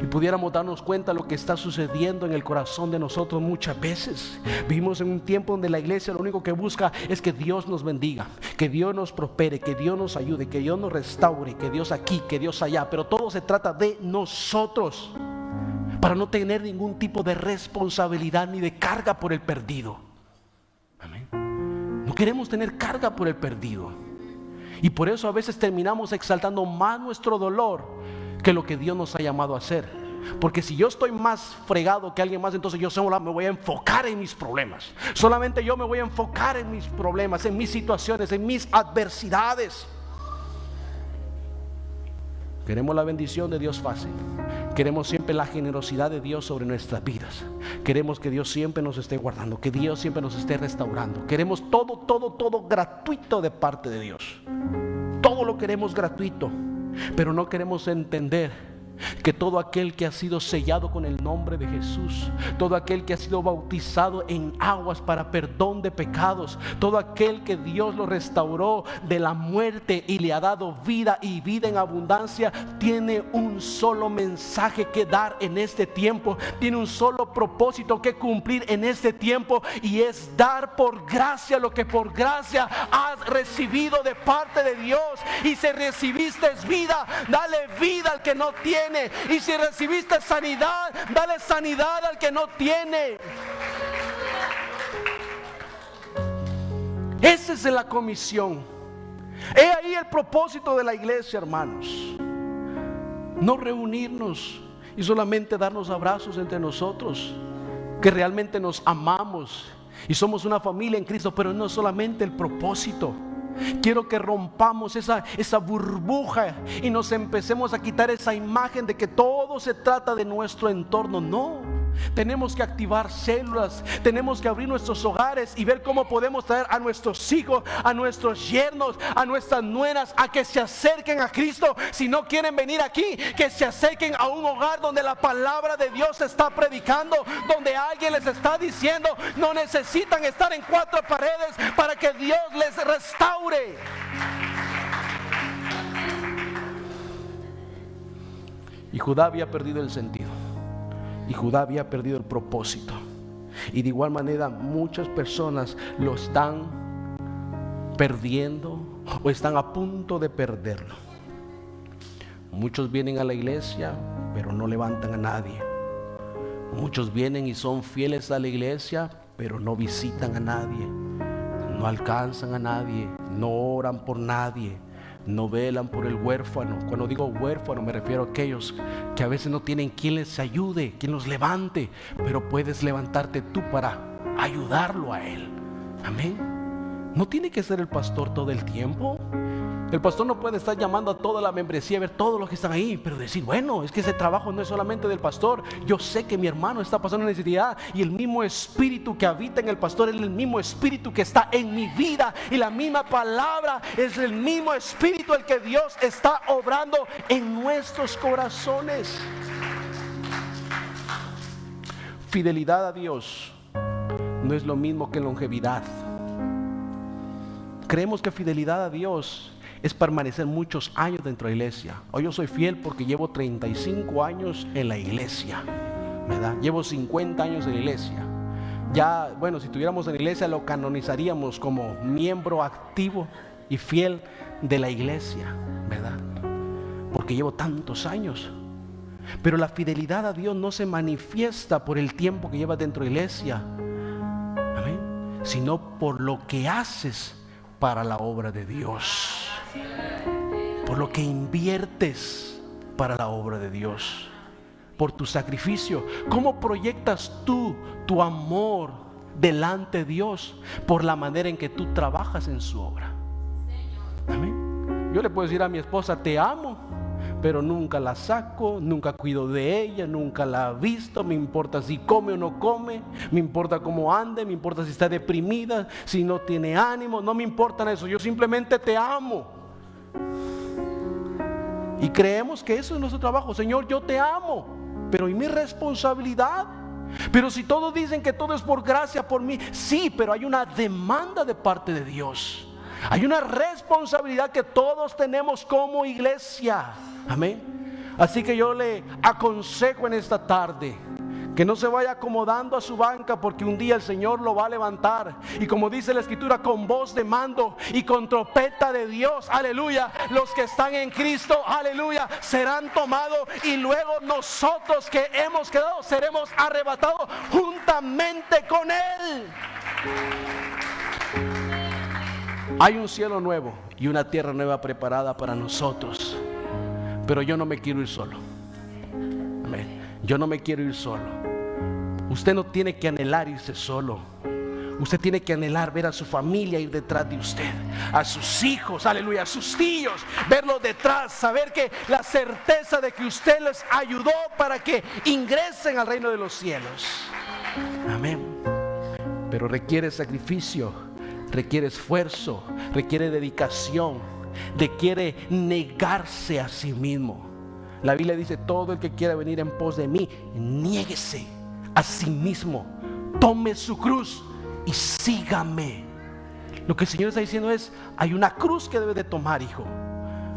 y pudiéramos darnos cuenta de lo que está sucediendo en el corazón de nosotros. Muchas veces vivimos en un tiempo donde la iglesia lo único que busca es que Dios nos bendiga, que Dios nos prospere, que Dios nos ayude, que Dios nos restaure, que Dios aquí, que Dios allá, pero todo se trata de nosotros, para no tener ningún tipo de responsabilidad ni de carga por el perdido. Amén. No queremos tener carga por el perdido. Y por eso a veces terminamos exaltando más nuestro dolor que lo que Dios nos ha llamado a hacer. Porque si yo estoy más fregado que alguien más, entonces yo solo me voy a enfocar en mis problemas. Solamente yo me voy a enfocar en mis problemas, en mis situaciones, en mis adversidades. Queremos la bendición de Dios fácil. Queremos siempre la generosidad de Dios sobre nuestras vidas. Queremos que Dios siempre nos esté guardando, que Dios siempre nos esté restaurando. Queremos todo gratuito de parte de Dios. Todo lo queremos gratuito, pero no queremos entender que todo aquel que ha sido sellado con el nombre de Jesús, todo aquel que ha sido bautizado en aguas para perdón de pecados, todo aquel que Dios lo restauró de la muerte y le ha dado vida y vida en abundancia, tiene un solo mensaje que dar en este tiempo, tiene un solo propósito que cumplir en este tiempo, y es dar por gracia lo que por gracia has recibido de parte de Dios. Y si recibiste vida, dale vida al que no tiene. Y si recibiste sanidad, dale sanidad al que no tiene. Esa es la comisión. He ahí el propósito de la iglesia, hermanos. No reunirnos y solamente darnos abrazos entre nosotros, que realmente nos amamos y somos una familia en Cristo, pero no es solamente el propósito. Quiero que rompamos esa burbuja y nos empecemos a quitar esa imagen de que todo se trata de nuestro entorno. No, tenemos que activar células, tenemos que abrir nuestros hogares y ver cómo podemos traer a nuestros hijos, a nuestros yernos, a nuestras nueras, a que se acerquen a Cristo. Si no quieren venir aquí, que se acerquen a un hogar donde la palabra de Dios se está predicando, donde alguien les está diciendo, no necesitan estar en cuatro paredes para que Dios les restaure. Y Judá había perdido el sentido, y Judá había perdido el propósito, y de igual manera muchas personas lo están perdiendo o están a punto de perderlo. Muchos vienen a la iglesia pero no levantan a nadie. Muchos vienen y son fieles a la iglesia pero no visitan a nadie, no alcanzan a nadie, no oran por nadie, no velan por el huérfano. Cuando digo huérfano me refiero a aquellos que a veces no tienen quien les ayude, quien los levante, pero puedes levantarte tú para ayudarlo a él. Amén. No tiene que ser el pastor todo el tiempo. El pastor no puede estar llamando a toda la membresía, a ver todos los que están ahí, pero decir, bueno, es que ese trabajo no es solamente del pastor. Yo sé que mi hermano está pasando necesidad, y el mismo espíritu que habita en el pastor es el mismo espíritu que está en mi vida, y la misma palabra es el mismo espíritu el que Dios está obrando en nuestros corazones. Fidelidad a Dios no es lo mismo que longevidad. Creemos que fidelidad a Dios es permanecer muchos años dentro de la iglesia. Hoy yo soy fiel porque llevo 35 años en la iglesia, ¿verdad? Llevo 50 años en la iglesia. Ya, bueno, si estuviéramos en la iglesia lo canonizaríamos como miembro activo y fiel de la iglesia, ¿verdad? Porque llevo tantos años. Pero la fidelidad a Dios no se manifiesta por el tiempo que llevas dentro de la iglesia, ¿amén?, sino por lo que haces para la obra de Dios, por lo que inviertes para la obra de Dios, por tu sacrificio. ¿Cómo proyectas tú tu amor delante de Dios? Por la manera en que tú trabajas en su obra. Amén. Yo le puedo decir a mi esposa, te amo, pero nunca la saco, nunca cuido de ella, nunca la visto. Me importa si come o no come, me importa cómo ande, me importa si está deprimida, si no tiene ánimo, no me importa eso. Yo simplemente te amo. Y creemos que eso es nuestro trabajo. Señor, yo te amo, pero ¿y mi responsabilidad? Pero si todos dicen que todo es por gracia, por mí, sí, pero hay una demanda de parte de Dios. Hay una responsabilidad que todos tenemos como iglesia. Amén. Así que yo le aconsejo en esta tarde que no se vaya acomodando a su banca, porque un día el Señor lo va a levantar. Y como dice la Escritura, con voz de mando y con trompeta de Dios, aleluya, los que están en Cristo, aleluya, serán tomados, y luego nosotros que hemos quedado seremos arrebatados juntamente con Él. Hay un cielo nuevo y una tierra nueva preparada para nosotros. Pero yo no me quiero ir solo. Amén. Yo no me quiero ir solo. Usted no tiene que anhelar irse solo. Usted tiene que anhelar ver a su familia ir detrás de usted, a sus hijos, aleluya, a sus tíos, verlos detrás, saber que la certeza de que usted les ayudó para que ingresen al reino de los cielos. Amén. Pero requiere sacrificio, requiere esfuerzo, requiere dedicación, requiere negarse a sí mismo. La Biblia dice: todo el que quiera venir en pos de mí, niéguese a sí mismo, tome su cruz y sígame. Lo que el Señor está diciendo es: hay una cruz que debes de tomar, hijo.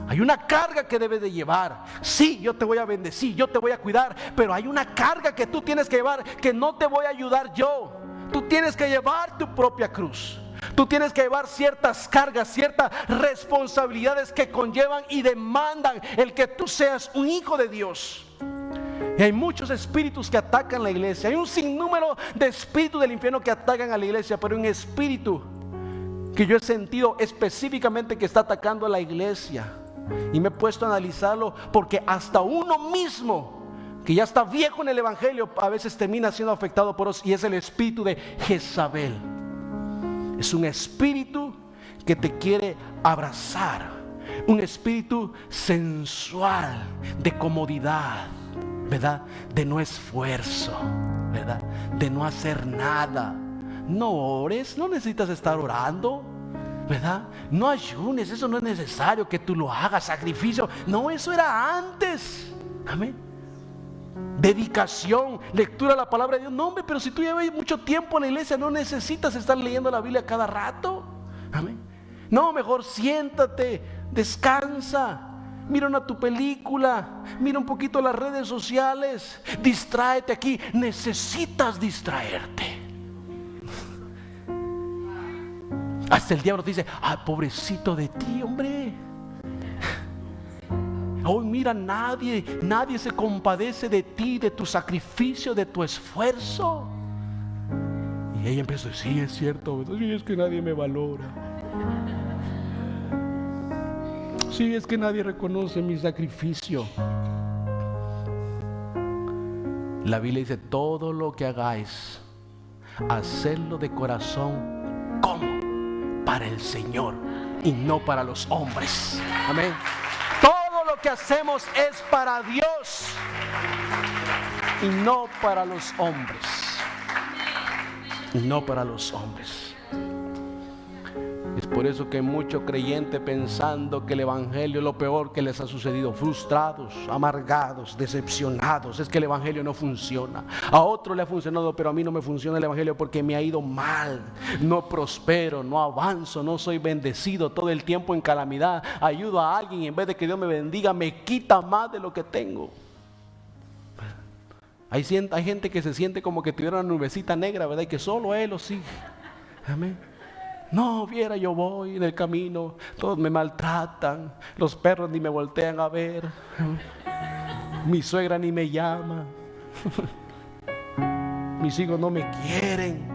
Hay una carga que debes de llevar. Sí, yo te voy a bendecir, yo te voy a cuidar, pero hay una carga que tú tienes que llevar, que no te voy a ayudar yo. Tú tienes que llevar tu propia cruz. Tú tienes que llevar ciertas cargas, ciertas responsabilidades que conllevan y demandan el que tú seas un hijo de Dios. Y hay muchos espíritus que atacan la iglesia. Hay un sinnúmero de espíritus del infierno que atacan a la iglesia, pero un espíritu que yo he sentido específicamente que está atacando a la iglesia, y me he puesto a analizarlo, porque hasta uno mismo que ya está viejo en el evangelio a veces termina siendo afectado por eso, y es el espíritu de Jezabel. Es un espíritu que te quiere abrazar, un espíritu sensual, de comodidad, ¿verdad? De no esfuerzo, ¿verdad? De no hacer nada. No ores, no necesitas estar orando, ¿verdad? No ayunes, eso no es necesario que tú lo hagas. Sacrificio, no, eso era antes. Amén. Dedicación, lectura de la palabra de Dios. No, hombre, pero si tú llevas mucho tiempo en la iglesia, no necesitas estar leyendo la Biblia cada rato. Amén. No, mejor siéntate, descansa, mira una tu película, mira un poquito las redes sociales, distráete aquí. Necesitas distraerte. Hasta el diablo te dice: ay, pobrecito de ti, hombre. Hoy mira, nadie se compadece de ti, de tu sacrificio, de tu esfuerzo. Y ella empieza a decir: sí, es cierto, sí, es que nadie me valora. Sí, es que nadie reconoce mi sacrificio. La Biblia dice: todo lo que hagáis, hacedlo de corazón, ¿cómo? Para el Señor y no para los hombres. Amén. Todo lo que hacemos es para Dios y no para los hombres. Y no para los hombres. Es por eso que hay mucho creyente pensando que el evangelio es lo peor que les ha sucedido, frustrados, amargados, decepcionados. Es que el evangelio no funciona. A otro le ha funcionado, pero a mí no me funciona el evangelio porque me ha ido mal. No prospero, no avanzo, no soy bendecido, todo el tiempo en calamidad. Ayudo a alguien y en vez de que Dios me bendiga, me quita más de lo que tengo. Hay gente que se siente como que tuviera una nubecita negra, ¿verdad? Y que solo Él lo sigue. Amén. No, viera, yo voy en el camino, todos me maltratan, los perros ni me voltean a ver, mi suegra ni me llama, mis hijos no me quieren,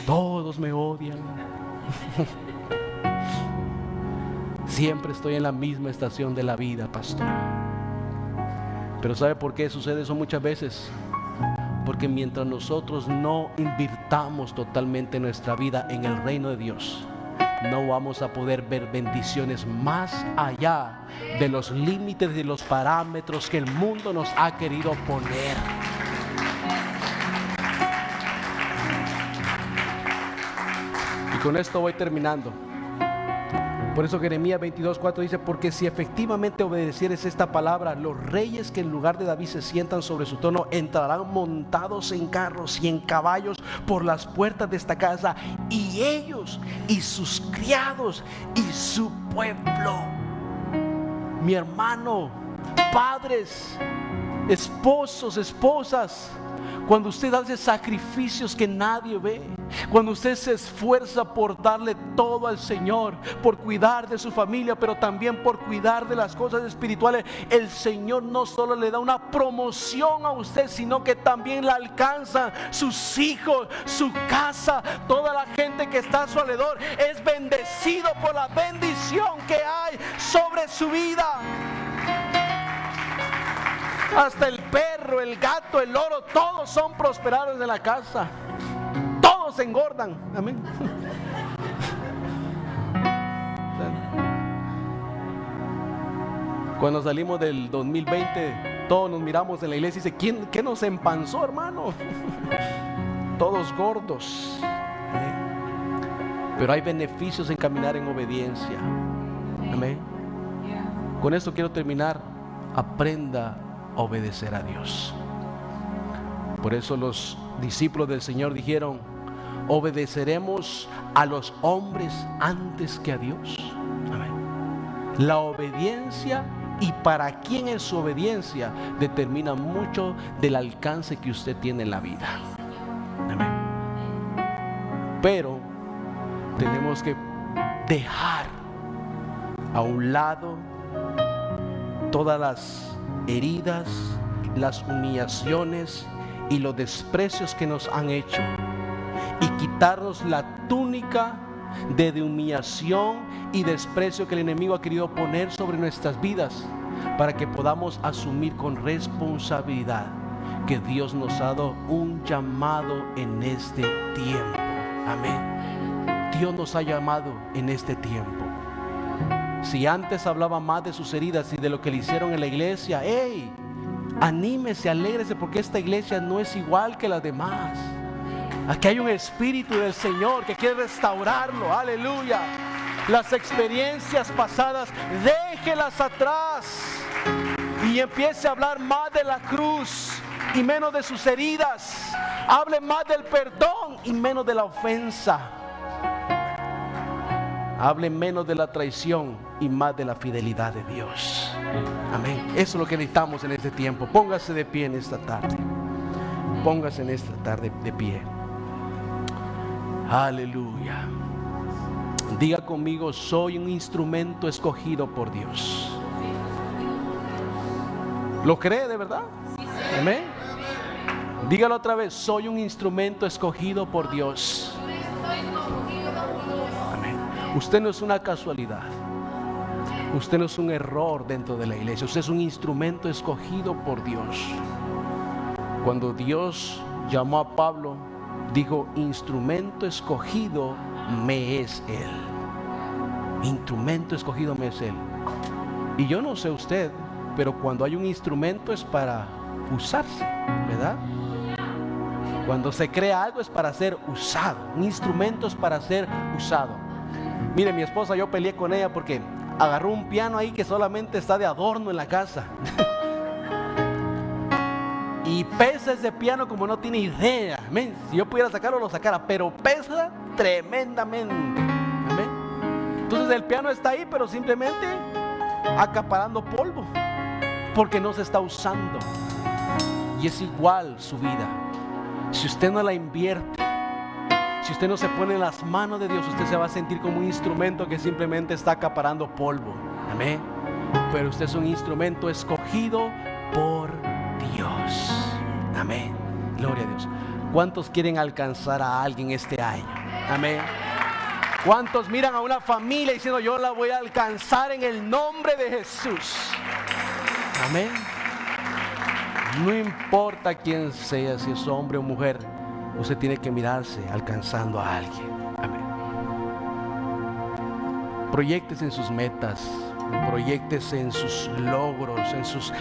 todos me odian. Siempre estoy en la misma estación de la vida, pastor. Pero ¿sabe por qué sucede eso muchas veces? Porque mientras nosotros no invirtamos totalmente nuestra vida en el reino de Dios, no vamos a poder ver bendiciones más allá de los límites y los parámetros que el mundo nos ha querido poner. Y con esto voy terminando. Por eso Jeremías 22:4 dice: porque si efectivamente obedecieres esta palabra, los reyes que en lugar de David se sientan sobre su trono entrarán montados en carros y en caballos por las puertas de esta casa, y ellos y sus criados y su pueblo. Mi hermano, padres, esposos, esposas, Cuando usted hace sacrificios que nadie ve, cuando usted se esfuerza por darle todo al Señor, por cuidar de su familia, pero también por cuidar de las cosas espirituales, el Señor no solo le da una promoción a usted, sino que también la alcanza sus hijos, su casa, toda la gente que está a su alrededor es bendecido por la bendición que hay sobre su vida. Hasta el perro, el gato, el loro, todos son prosperados en la casa. Todos engordan. Amén. Cuando salimos del 2020, todos nos miramos en la iglesia y dice, ¿qué nos empanzó, hermano? Todos gordos. Amén. Pero hay beneficios en caminar en obediencia. Amén. Con esto quiero terminar. Aprenda a obedecer a Dios. Por eso los discípulos del Señor dijeron, obedeceremos a los hombres antes que a Dios. Amén. La obediencia y para quién es su obediencia determina mucho del alcance que usted tiene en la vida. Amén. Pero tenemos que dejar a un lado todas las heridas, las humillaciones y los desprecios que nos han hecho, y quitarnos la túnica de humillación y desprecio que el enemigo ha querido poner sobre nuestras vidas, para que podamos asumir con responsabilidad que Dios nos ha dado un llamado en este tiempo. Amén. Dios nos ha llamado en este tiempo. Si antes hablaba más de sus heridas y de lo que le hicieron en la iglesia, ¡hey! Anímese, alégrese, porque esta iglesia no es igual que las demás. Aquí hay un espíritu del Señor que quiere restaurarlo. Aleluya. Las experiencias pasadas, déjelas atrás y empiece a hablar más de la cruz y menos de sus heridas. Hable más del perdón y menos de la ofensa. Hable menos de la traición y más de la fidelidad de Dios. Amén. Eso es lo que necesitamos en este tiempo. Póngase de pie en esta tarde. Póngase en esta tarde de pie. Aleluya. Diga conmigo, soy un instrumento escogido por Dios. ¿Lo cree de verdad? Amén. Dígalo otra vez, soy un instrumento escogido por Dios. Usted no es una casualidad. Usted no es un error dentro de la iglesia. Usted es un instrumento escogido por Dios. Cuando Dios llamó a Pablo, dijo, instrumento escogido me es Él. Instrumento escogido me es Él. Y yo no sé usted, pero cuando hay un instrumento es para usarse, ¿verdad? Cuando se crea algo es para ser usado. Un instrumento es para ser usado. Mire, mi esposa, yo peleé con ella porque agarró un piano ahí que solamente está de adorno en la casa. Y pesa ese piano como no tiene idea. Amén. Si yo pudiera sacarlo, lo sacara, pero pesa tremendamente. Amén. Entonces el piano está ahí, pero simplemente acaparando polvo, porque no se está usando. Y es igual su vida. Si usted no la invierte, si usted no se pone en las manos de Dios, usted se va a sentir como un instrumento que simplemente está acaparando polvo. Amén. Pero usted es un instrumento escogido por Dios. Amén. Gloria a Dios. ¿Cuántos quieren alcanzar a alguien este año? Amén. ¿Cuántos miran a una familia diciendo, yo la voy a alcanzar en el nombre de Jesús? Amén. No importa quién sea, si es hombre o mujer, usted tiene que mirarse alcanzando a alguien. Amén. Proyéctese en sus metas, proyéctese en sus logros, en sus